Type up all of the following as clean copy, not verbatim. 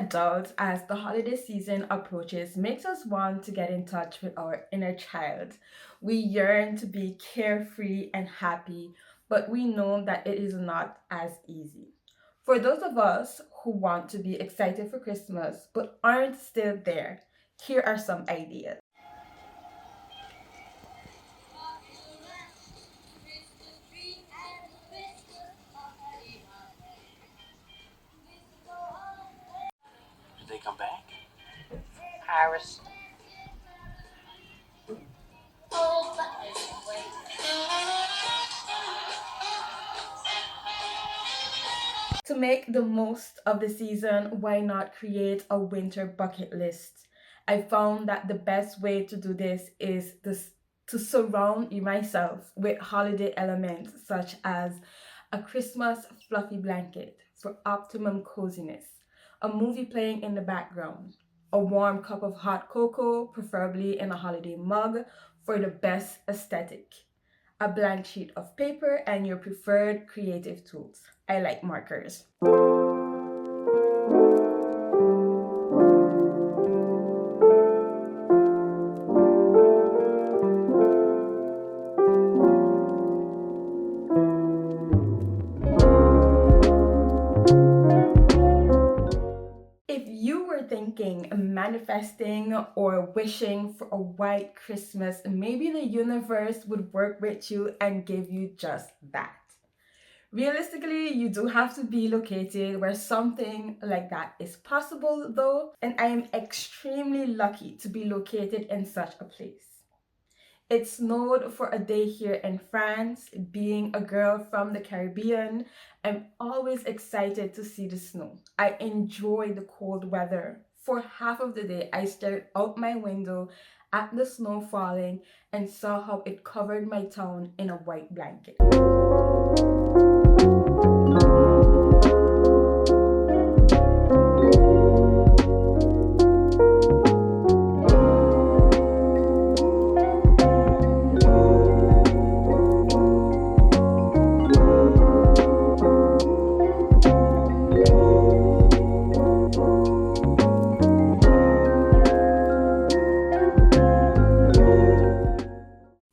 adults, as the holiday season approaches, makes us want to get in touch with our inner child. We yearn to be carefree and happy, but we know that it is not as easy. For those of us who want to be excited for Christmas but aren't still there, here are some ideas. Did they come back? Iris. To make the most of the season, why not create a winter bucket list? I found that the best way to do this is to surround myself with holiday elements such as a Christmas fluffy blanket for optimum coziness, a movie playing in the background, a warm cup of hot cocoa, preferably in a holiday mug, for the best aesthetic, a blank sheet of paper, and your preferred creative tools. I like markers. If you were thinking, manifesting, or wishing for a white Christmas, maybe the universe would work with you and give you just that. Realistically, you do have to be located where something like that is possible, though, and I am extremely lucky to be located in such a place. It snowed for a day here in France. Being a girl from the Caribbean, I'm always excited to see the snow. I enjoy the cold weather. For half of the day, I stared out my window at the snow falling and saw how it covered my town in a white blanket.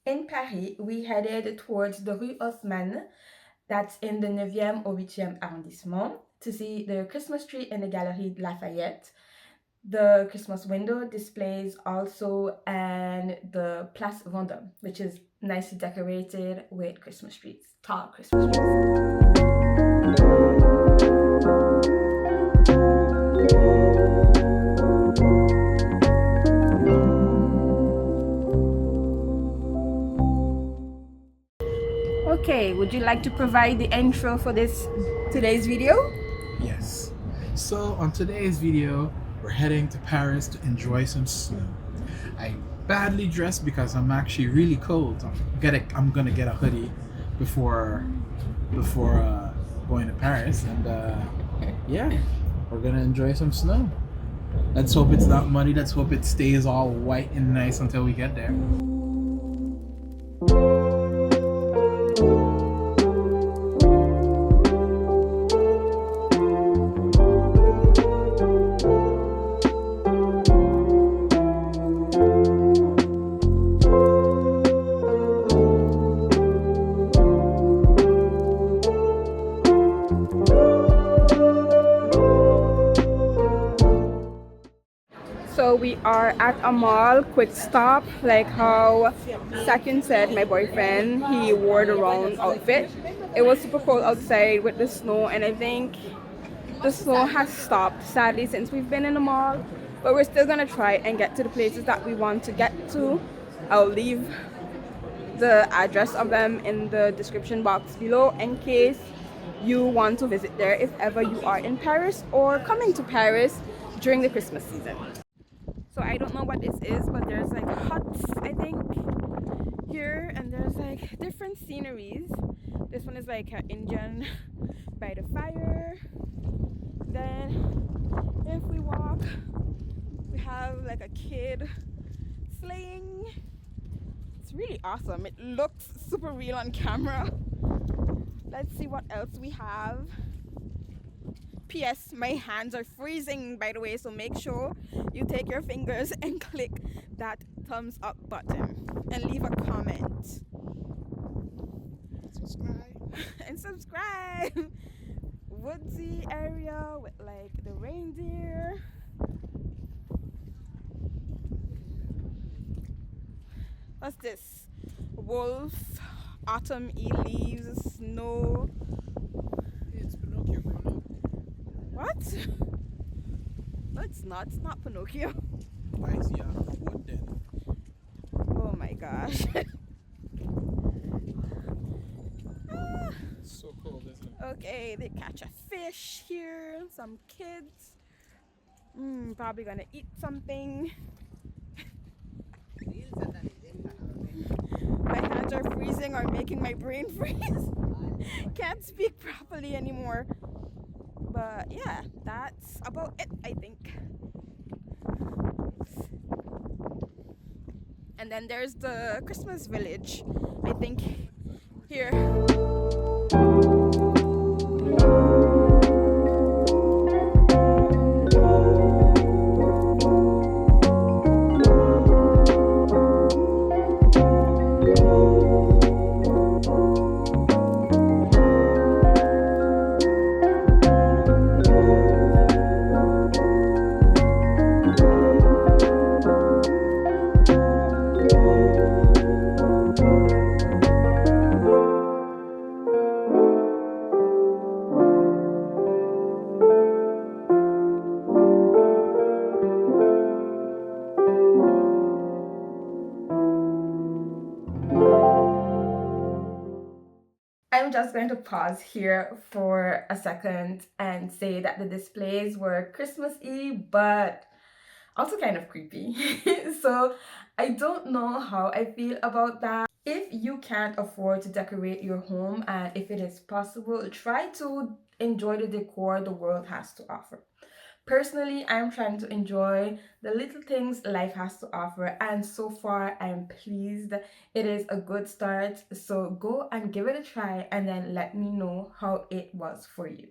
In Paris, we headed towards the Rue Haussmann, that's in the 9e au 8e arrondissement, to see the Christmas tree in the Galerie Lafayette, the Christmas window displays also, and the Place Vendôme, which is nicely decorated with Christmas trees, tall Christmas trees. Okay, would you like to provide the intro for today's video? Yes. So on today's video, we're heading to Paris to enjoy some snow. I badly dressed because I'm actually really cold. I'm gonna get a hoodie before going to Paris, and yeah, we're gonna enjoy some snow. Let's hope it's not muddy. Let's hope it stays all white and nice until we get there. So we are at a mall, quick stop, like how Sakin said, my boyfriend, he wore the wrong outfit. It was super cold outside with the snow, and I think the snow has stopped, sadly, since we've been in the mall. But we're still gonna try and get to the places that we want to get to. I'll leave the address of them in the description box below in case you want to visit there if ever you are in Paris or coming to Paris during the Christmas season. So I don't know what this is, but there's like huts, I think, here, and there's like different sceneries. This one is like an Indian by the fire. Then if we walk, we have like a kid sleighing. It's really awesome. It looks super real on camera. Let's see what else we have. PS, my hands are freezing, by the way, so make sure you take your fingers and click that thumbs up button and leave a comment. Subscribe. And subscribe. Woodsy area with like the reindeer. What's this? Wolf, autumn leaves, snow. It's Pinocchio grown up. What? No, it's not. It's not Pinocchio. Why is he out of wood then? Oh my gosh. It's so cold, isn't it? Okay, they catch a fish here. Some kids. Probably gonna eat something. My hands are freezing or making my brain freeze. Can't speak properly anymore. But yeah, that's about it, I think. And then there's the Christmas village, I think, here. I'm just going to pause here for a second and say that the displays were Christmassy, but also kind of creepy. So I don't know how I feel about that. If you can't afford to decorate your home, and if it is possible, try to enjoy the decor the world has to offer. Personally, I'm trying to enjoy the little things life has to offer, and so far I'm pleased. It is a good start, so go and give it a try and then let me know how it was for you.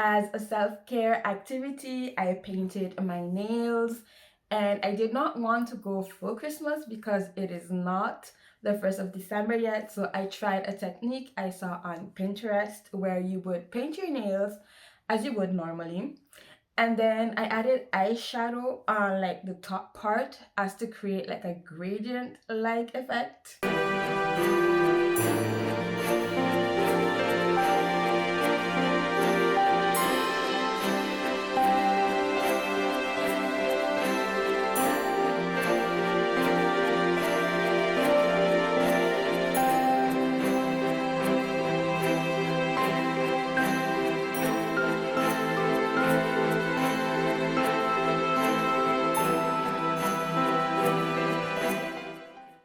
As a self-care activity, I painted my nails, and I did not want to go full Christmas because it is not the 1st of December yet. So I tried a technique I saw on Pinterest where you would paint your nails as you would normally, and then I added eyeshadow on like the top part as to create like a gradient like effect.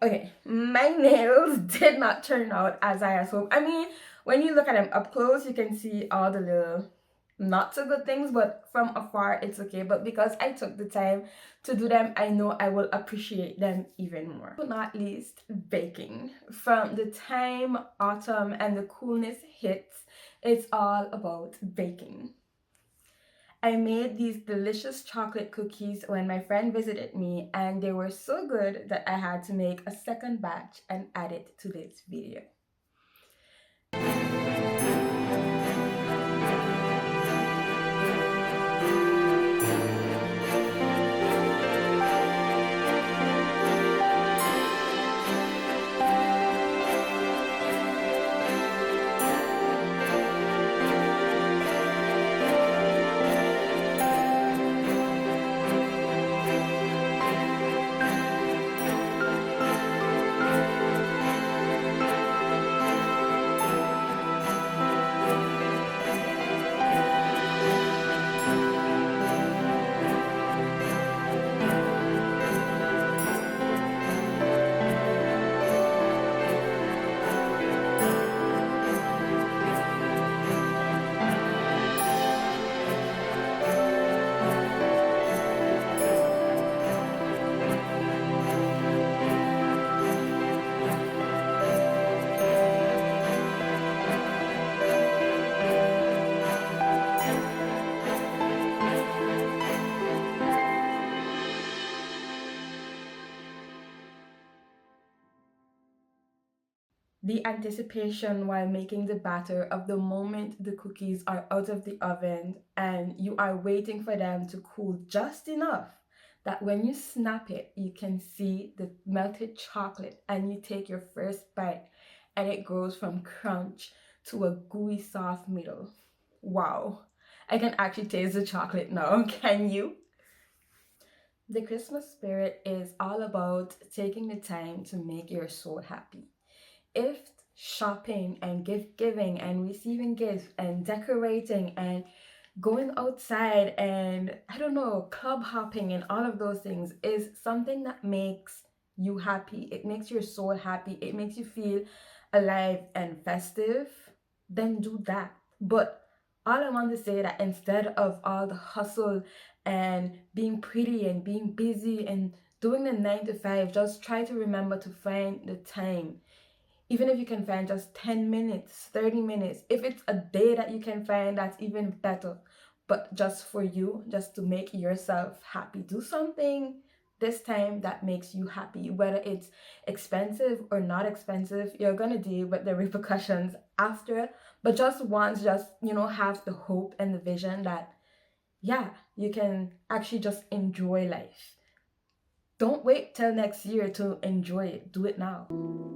Okay, my nails did not turn out as I had hoped. I mean, when you look at them up close, you can see all the little not so good things, but from afar it's okay. But because I took the time to do them, I know I will appreciate them even more. But not least, baking. From the time autumn and the coolness hits, it's all about baking. I made these delicious chocolate cookies when my friend visited me, and they were so good that I had to make a second batch and add it to this video. The anticipation while making the batter of the moment the cookies are out of the oven and you are waiting for them to cool just enough that when you snap it, you can see the melted chocolate and you take your first bite and it goes from crunch to a gooey soft middle. Wow. I can actually taste the chocolate now, can you? The Christmas spirit is all about taking the time to make your soul happy. If shopping and gift giving and receiving gifts and decorating and going outside and I don't know, club hopping and all of those things is something that makes you happy, it makes your soul happy, it makes you feel alive and festive, then do that. But all I want to say that instead of all the hustle and being pretty and being busy and doing the 9 to 5, just try to remember to find the time. Even if you can find just 10 minutes, 30 minutes, if it's a day that you can find, that's even better. But just for you, just to make yourself happy, do something this time that makes you happy. Whether it's expensive or not expensive, you're gonna deal with the repercussions after. But just once, just, have the hope and the vision that, yeah, you can actually just enjoy life. Don't wait till next year to enjoy it. Do it now.